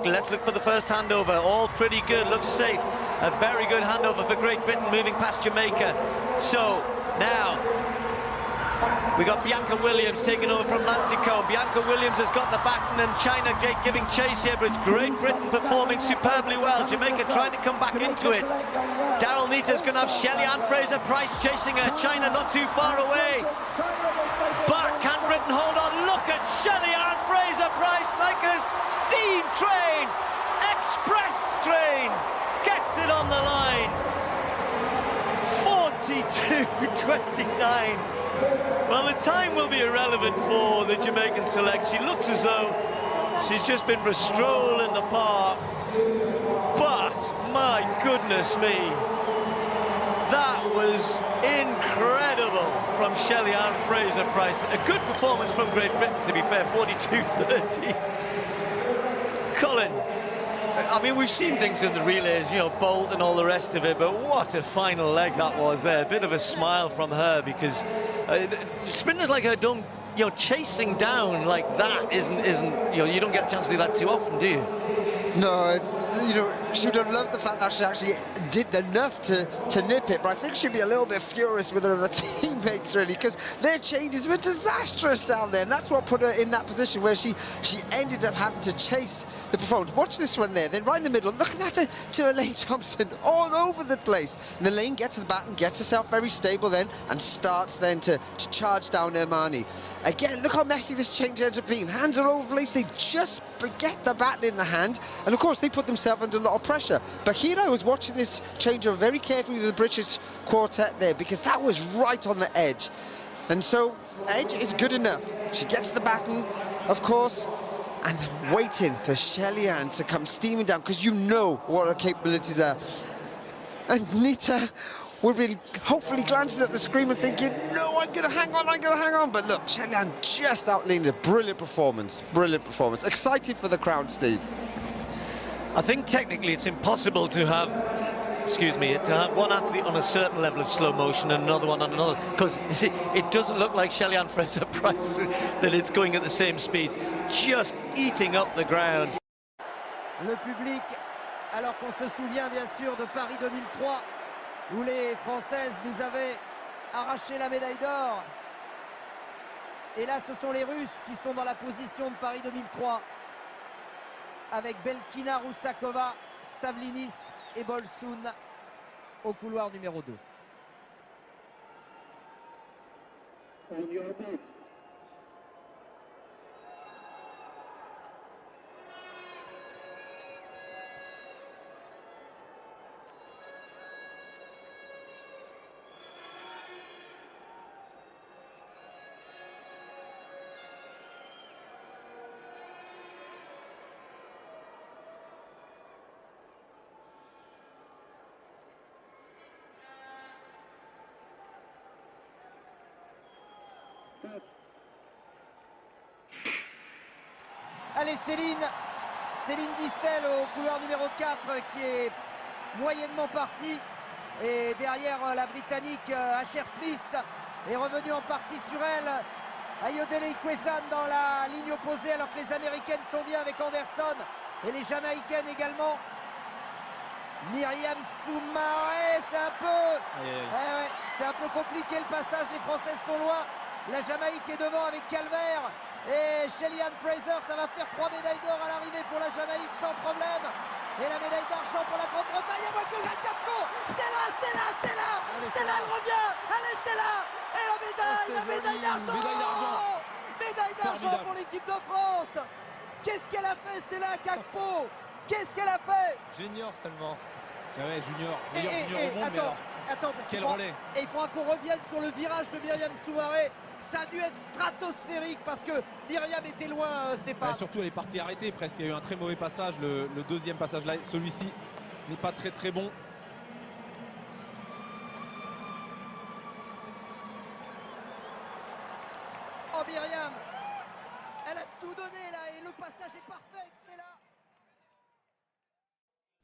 Let's look for the first handover. All pretty good, looks safe. A very good handover for Great Britain, moving past Jamaica. So now we got Bianca Williams taking over from Nancy Coe. Bianca Williams has got the baton and China giving chase here, but it's Great Britain performing superbly well. Jamaica trying to come back into it. Daryl Neita's going to have Shelly-Ann Fraser-Pryce chasing her. China not too far away. But can Britain hold on? Look at Shelly-Ann Fraser-Pryce like a steam train, express train, gets it on the line. 42.29. Well, the time will be irrelevant for the Jamaican select. She looks as though she's just been for a stroll in the park. But, my goodness me, that was incredible from Shelly-Ann Fraser-Pryce. A good performance from Great Britain, to be fair, 42.30. Colin, I mean, we've seen things in the relays, you know, Bolt and all the rest of it, but what a final leg that was there. A bit of a smile from her, because sprinters like her don't, you know, chasing down like that isn't, you know, you don't get a chance to do that too often, do you? No, you know, she would have loved the fact that she actually did enough to nip it, but I think she'd be a little bit furious with her other teammates, really, because their changes were disastrous down there, and that's what put her in that position where she ended up having to chase the performance. Watch this one there, then right in the middle, looking at it to Elaine Thompson all over the place. And Elaine gets to the baton, gets herself very stable then, and starts then to charge down Ermani. Again, look how messy this change ends up being. Hands all over the place, they just get the baton in the hand, and of course they put themselves under a lot of pressure. But here I was watching this changeover very carefully with the British quartet there, because that was right on the edge. And so, edge is good enough. She gets the baton, of course, and waiting for Shelly-Ann to come steaming down, because you know what her capabilities are. And Nita would be hopefully glancing at the screen and thinking, no, I'm going to hang on, I'm going to hang on. But look, Shelly-Ann just outlined a brilliant performance, brilliant performance. Excited for the crowd, Steve. I think technically it's impossible to have, excuse me, to have one athlete on a certain level of slow motion and another one on another, because it doesn't look like Shelly-Ann Fraser-Pryce that it's going at the same speed, just eating up the ground. Le public, alors qu'on se souvient bien sûr de Paris 2003, où les Françaises nous avaient arraché la médaille d'or. Et là, ce sont les Russes qui sont dans la position de Paris 2003, avec Belkina, Roussakova, Savlinis et Bolsoun au couloir numéro 2. Allez, Céline Distel au couloir numéro 4 qui est moyennement partie. Et derrière la Britannique Asher Smith est revenue en partie sur elle. Ayodele Ikwezan dans la ligne opposée alors que les Américaines sont bien avec Anderson. Et les Jamaïcaines également. Myriam Soumaré, c'est un peu... ouais, c'est un peu compliqué le passage, les Françaises sont loin. La Jamaïque est devant avec Calvert. Et Shelly-Ann Fraser, ça va faire 3 médailles d'or à l'arrivée pour la Jamaïque sans problème. Et la médaille d'argent pour la Grande-Bretagne. Et voilà que Stella, Stella, elle revient. Allez, Stella. Et la médaille d'argent. Médaille d'argent pour l'équipe de France. Qu'est-ce qu'elle a fait, Stella Kakpo? Qu'est-ce qu'elle a fait? Junior seulement. Ouais, junior. Junior au monde, mais alors. Attends, parce quel relais. Et il faudra qu'on revienne sur le virage de Myriam Soumaré. Ça a dû être stratosphérique parce que Myriam était loin, Stéphane. Surtout, elle est partie arrêtée presque. Il y a eu un très mauvais passage. Le deuxième passage là, celui-ci n'est pas très bon. Oh, Myriam, elle a tout donné là et le passage est parfait, Stella.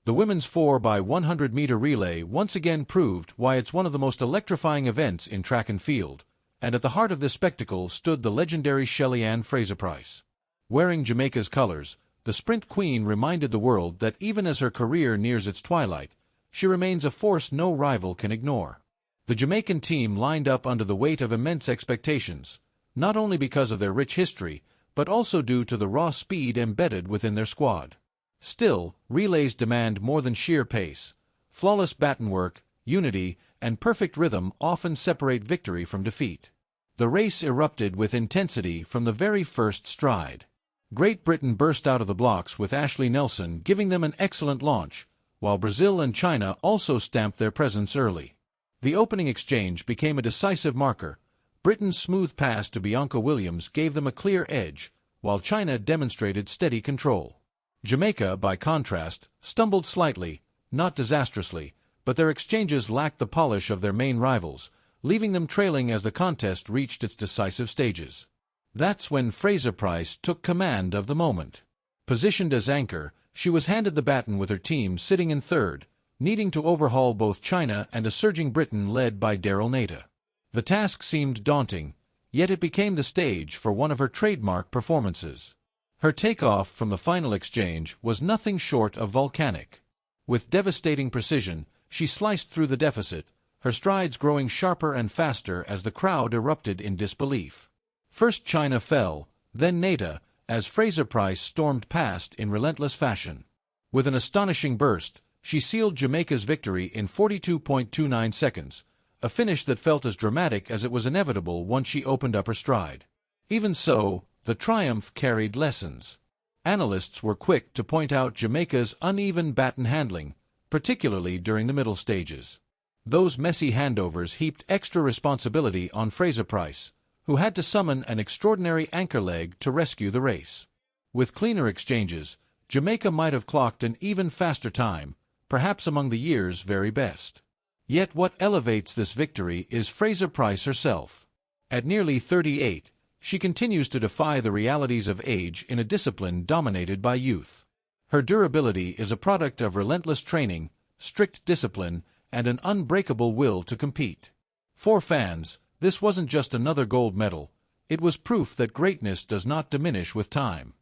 The women's 4x100m relay once again proved why it's one of the most electrifying events in track and field, and at the heart of this spectacle stood the legendary Shelly-Ann Fraser-Pryce. Wearing Jamaica's colors, The sprint queen reminded the world that even as her career nears its twilight, she remains a force no rival can ignore. The Jamaican team lined up under the weight of immense expectations, not only because of their rich history, but also due to the raw speed embedded within their squad. Still, relays demand more than sheer pace. Flawless baton work, unity, and perfect rhythm often separate victory from defeat. The race erupted with intensity from the very first stride. Great Britain burst out of the blocks with Ashley Nelson giving them an excellent launch, while Brazil and China also stamped their presence early. The opening exchange became a decisive marker. Britain's smooth pass to Bianca Williams gave them a clear edge, while China demonstrated steady control. Jamaica, by contrast, stumbled slightly, not disastrously, but their exchanges lacked the polish of their main rivals, leaving them trailing as the contest reached its decisive stages. That's when Fraser-Price took command of the moment. Positioned as anchor, she was handed the baton with her team sitting in third, needing to overhaul both China and a surging Britain led by Daryl Nata. The task seemed daunting, yet it became the stage for one of her trademark performances. Her takeoff from the final exchange was nothing short of volcanic. With devastating precision, she sliced through the deficit, her strides growing sharper and faster as the crowd erupted in disbelief. First China fell, then Nata, as Fraser-Price stormed past in relentless fashion. With an astonishing burst, she sealed Jamaica's victory in 42.29 seconds, a finish that felt as dramatic as it was inevitable once she opened up her stride. Even so, the triumph carried lessons. Analysts were quick to point out Jamaica's uneven baton handling, particularly during the middle stages. Those messy handovers heaped extra responsibility on Fraser-Price, who had to summon an extraordinary anchor leg to rescue the race. With cleaner exchanges, Jamaica might have clocked an even faster time, perhaps among the year's very best. Yet what elevates this victory is Fraser-Price herself. At nearly 38, she continues to defy the realities of age in a discipline dominated by youth. Her durability is a product of relentless training, strict discipline, and an unbreakable will to compete. For fans, this wasn't just another gold medal, it was proof that greatness does not diminish with time.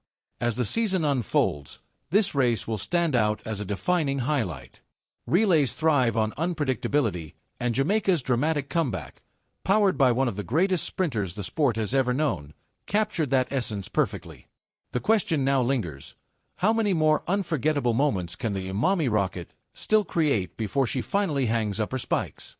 As the season unfolds, this race will stand out as a defining highlight. Relays thrive on unpredictability, and Jamaica's dramatic comeback, powered by one of the greatest sprinters the sport has ever known, captured that essence perfectly. The question now lingers: how many more unforgettable moments can the Umami rocket still create before she finally hangs up her spikes?